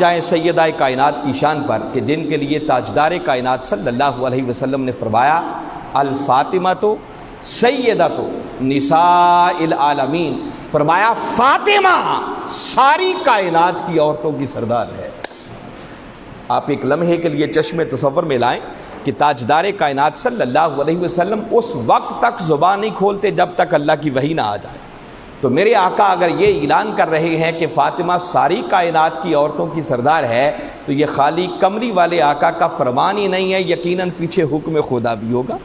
جائیں سیدہ کائنات کی شان پر کہ جن کے لیے تاجدار کائنات صلی اللہ علیہ وسلم نے فرمایا الفاطمہ تو سیدہ تو نساء العالمین، فرمایا فاطمہ ساری کائنات کی عورتوں کی سردار ہے۔ آپ ایک لمحے کے لیے چشم تصور میں لائیں کہ تاجدار کائنات صلی اللہ علیہ وسلم اس وقت تک زبان نہیں کھولتے جب تک اللہ کی وحی نہ آ جائے۔ تو میرے آقا اگر یہ اعلان کر رہے ہیں کہ فاطمہ ساری کائنات کی عورتوں کی سردار ہے تو یہ خالی کمری والے آقا کا فرمان ہی نہیں ہے، یقیناً پیچھے حکم خدا بھی ہوگا۔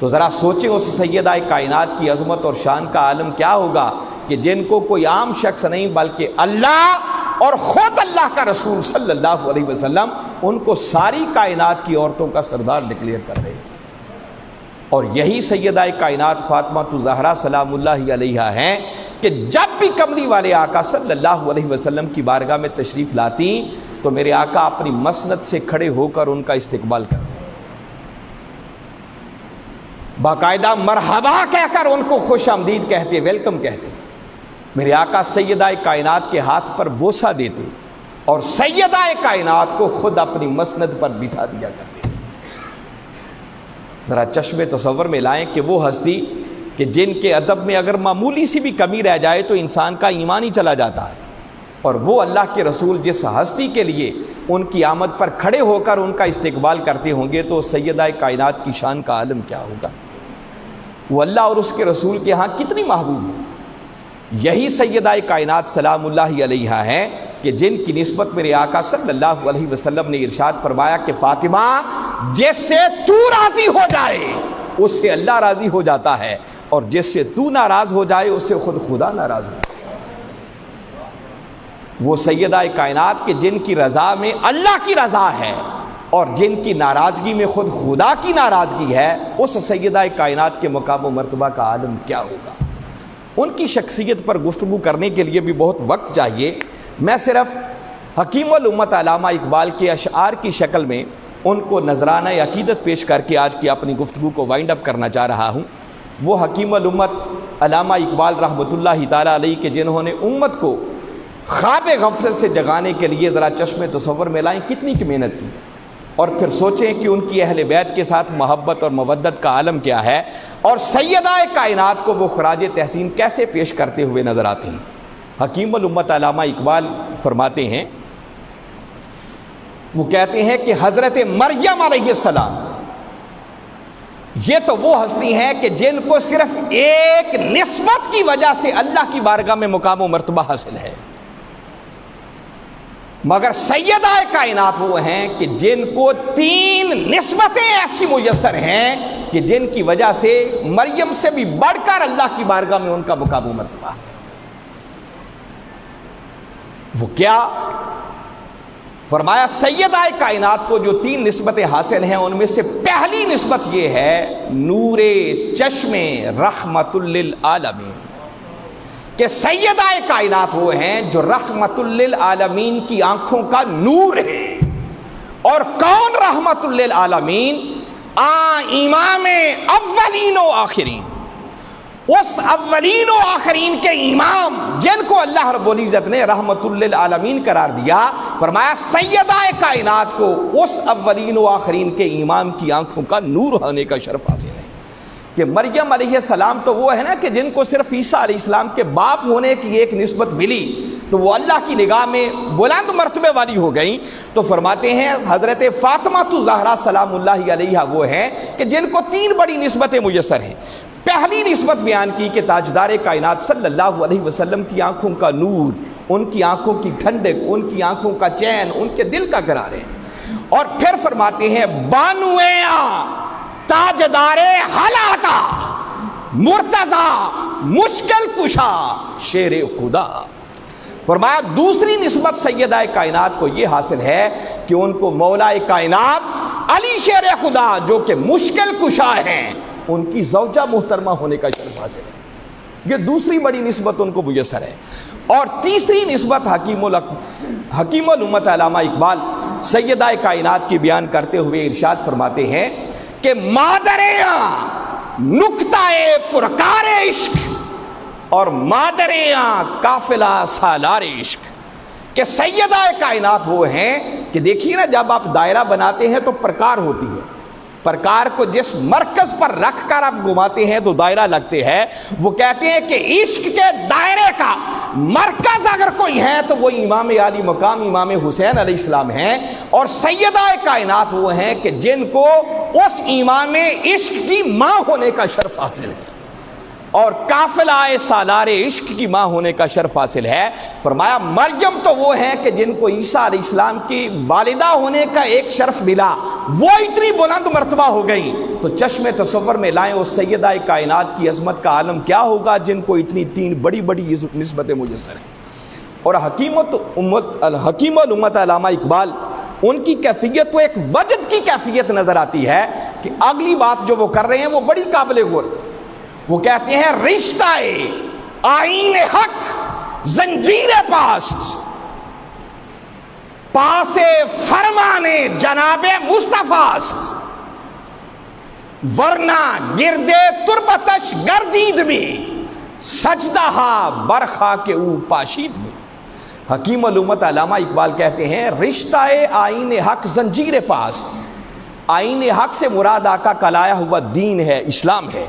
تو ذرا سوچیں اس سیدہ کائنات کی عظمت اور شان کا عالم کیا ہوگا کہ جن کو کوئی عام شخص نہیں بلکہ اللہ اور خود اللہ کا رسول صلی اللہ علیہ وسلم ان کو ساری کائنات کی عورتوں کا سردار ڈکلیئر کر رہے ہیں۔ اور یہی سیدہ کائنات فاطمہ الزہرا سلام اللہ علیہا ہیں کہ جب بھی کملی والے آقا صلی اللہ علیہ وسلم کی بارگاہ میں تشریف لاتی تو میرے آقا اپنی مسند سے کھڑے ہو کر ان کا استقبال کرتے، باقاعدہ مرحبا کہہ کر ان کو خوش آمدید کہتے، ویلکم کہتے۔ میرے آقا سیدہ کائنات کے ہاتھ پر بوسہ دیتے اور سیدہ کائنات کو خود اپنی مسند پر بٹھا دیا کرتے۔ ذرا چشم تصور میں لائیں کہ وہ ہستی کہ جن کے ادب میں اگر معمولی سی بھی کمی رہ جائے تو انسان کا ایمان ہی چلا جاتا ہے، اور وہ اللہ کے رسول جس ہستی کے لیے ان کی آمد پر کھڑے ہو کر ان کا استقبال کرتے ہوں گے تو سیدہ کائنات کی شان کا عالم کیا ہوگا، وہ اللہ اور اس کے رسول کے ہاں کتنی محبوب ہے۔ یہی سیدہ کائنات سلام اللہ علیہا ہیں کہ جن کی نسبت میرے آقا صلی اللہ علیہ وسلم نے ارشاد فرمایا کہ فاطمہ جس سے تو راضی ہو جائے اس سے اللہ راضی ہو جاتا ہے، اور جس سے تو ناراض ہو جائے اس سے خود خدا ناراض ہو جائے۔ وہ سیدہ کائنات کہ جن کی رضا میں اللہ کی رضا ہے اور جن کی ناراضگی میں خود خدا کی ناراضگی ہے، اس سیدہ کائنات کے مقام و مرتبہ کا عالم کیا ہوگا۔ ان کی شخصیت پر گفتگو کرنے کے لیے بھی بہت وقت چاہیے، میں صرف حکیم الامت علامہ اقبال کے اشعار کی شکل میں ان کو نذرانہ عقیدت پیش کر کے آج کی اپنی گفتگو کو وائنڈ اپ کرنا چاہ رہا ہوں۔ وہ حکیم الامت علامہ اقبال رحمۃ اللہ تعالیٰ علیہ کہ جنہوں نے امت کو خواب غفلت سے جگانے کے لیے ذرا چشم تصور میں لائیں کتنی کی محنت کی، اور پھر سوچیں کہ ان کی اہل بیت کے ساتھ محبت اور مودت کا عالم کیا ہے، اور سیدہ کائنات کو وہ خراج تحسین کیسے پیش کرتے ہوئے نظر آتے ہیں۔ حکیم الامت علامہ اقبال فرماتے ہیں، وہ کہتے ہیں کہ حضرت مریم علیہ السلام یہ تو وہ ہستی ہیں کہ جن کو صرف ایک نسبت کی وجہ سے اللہ کی بارگاہ میں مقام و مرتبہ حاصل ہے، مگر سیدہ کائنات وہ ہیں کہ جن کو 3 نسبتیں ایسی میسر ہیں کہ جن کی وجہ سے مریم سے بھی بڑھ کر اللہ کی بارگاہ میں ان کا مقام و مرتبہ ہے۔ وہ کیا فرمایا، سیدہ کائنات کو جو 3 نسبتیں حاصل ہیں ان میں سے پہلی نسبت یہ ہے نور چشم رحمت للعالمین، کہ سیدہ کائنات وہ ہیں جو رحمت للعالمین کی آنکھوں کا نور ہے۔ اور کون رحمت للعالمین؟ امام اولین و آخرین، اس اولین و آخرین کے امام جن کو اللہ رب العزت نے رحمت للعالمین قرار دیا، فرمایا سیدہ کائنات کو اس اولین و آخرین کے امام کی آنکھوں کا نور ہونے کا شرف حاصل ہے۔ کہ مریم علیہ السلام تو وہ ہے نا کہ جن کو صرف عیسیٰ علیہ السلام کے باپ ہونے کی ایک نسبت ملی تو وہ اللہ کی نگاہ میں بلند مرتبے والی ہو گئیں۔ تو فرماتے ہیں حضرت فاطمہ الزہرا سلام اللہ علیہا وہ ہیں کہ جن کو 3 بڑی نسبتیں میسر ہیں۔ پہلی نسبت بیان کی کہ تاجدار کائنات صلی اللہ علیہ وسلم کی آنکھوں کا نور، ان کی آنکھوں کی ٹھنڈک، ان کی آنکھوں کا چین، ان کے دل کا قرار ہے۔ اور پھر فرماتے ہیں بانویاں تاجدار حالاتا مرتضی مشکل کشا شیر خدا۔ فرمایا دوسری نسبت سیدہ کائنات کو یہ حاصل ہے کہ ان کو مولا کائنات علی شیر خدا جو کہ مشکل کشا ہیں ان کی زوجہ محترمہ ہونے کا شرف حاصل ہے۔ یہ دوسری بڑی نسبت ان کو میسر ہے۔ اور تیسری نسبت حکیم الامت علامہ اقبال سیدہ کائنات کی بیان کرتے ہوئے ارشاد فرماتے ہیں کہ مادریاں نکتہ پرکار عشق اور مادریاں قافلہ سالار عشق، کہ سیدہ کائنات وہ ہیں کہ دیکھیے نا، جب آپ دائرہ بناتے ہیں تو پرکار ہوتی ہے، پرکار کو جس مرکز پر رکھ کر آپ گھماتے ہیں تو دائرہ لگتے ہیں۔ وہ کہتے ہیں کہ عشق کے دائرے کا مرکز اگر کوئی ہے تو وہ امام عالی مقام امام حسین علیہ السلام ہیں، اور سیدہ کائنات وہ ہیں کہ جن کو اس امام عشق کی ماں ہونے کا شرف حاصل ہے، اور قافلہ سالار عشق کی ماں ہونے کا شرف حاصل ہے۔ فرمایا مریم تو وہ ہیں کہ جن کو عیسیٰ علیہ السلام کی والدہ ہونے کا ایک شرف ملا، وہ اتنی بلند مرتبہ ہو گئی، تو چشم تصور میں لائیں اس سیدہ کائنات کی عظمت کا عالم کیا ہوگا جن کو اتنی تین بڑی بڑی نسبتیں میسر ہیں۔ اور حکیم الامت علامہ اقبال، ان کی کیفیت تو ایک وجد کی کیفیت نظر آتی ہے کہ اگلی بات جو وہ کر رہے ہیں وہ بڑی قابل غور۔ وہ کہتے ہیں رشتہ آئین حق زنجیر پاست، پاس فرمان جناب مصطفیٰ، ورنہ گردے تربتش گردید میں، سجدہ برخا کے او پاشید میں۔ حکیم الامت علامہ اقبال کہتے ہیں رشتہ آئین حق زنجیر پاست، آئین حق سے مراد آقا کا لایا ہوا دین ہے، اسلام ہے۔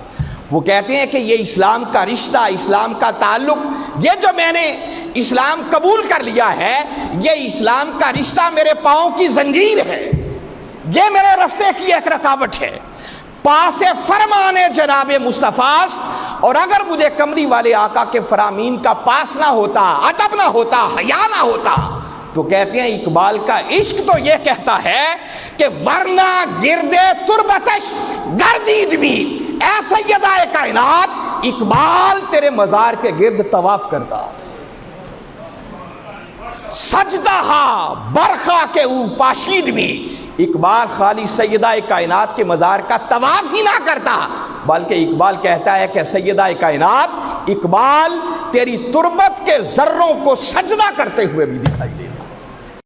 وہ کہتے ہیں کہ یہ اسلام کا رشتہ، اسلام کا تعلق، یہ جو میں نے اسلام قبول کر لیا ہے، یہ اسلام کا رشتہ میرے پاؤں کی زنجیر ہے، یہ میرے راستے کی ایک رکاوٹ ہے، پاس فرمان جناب مصطفیٰ۔ اور اگر مجھے کمری والے آقا کے فرامین کا پاس نہ ہوتا، ادب نہ ہوتا، حیا نہ ہوتا، تو کہتے ہیں اقبال کا عشق تو یہ کہتا ہے کہ ورنہ گردے تربتش گردید بھی، اے سیدہ کائنات، اقبال تیرے مزار کے گرد طواف کرتا، سجدہ برخا کے او پاشید بھی۔ اقبال خالی سیدہ کائنات کے مزار کا طواف ہی نہ کرتا، بلکہ اقبال کہتا ہے کہ سیدہ کائنات، اقبال تیری تربت کے ذروں کو سجدہ کرتے ہوئے بھی دکھائی دے۔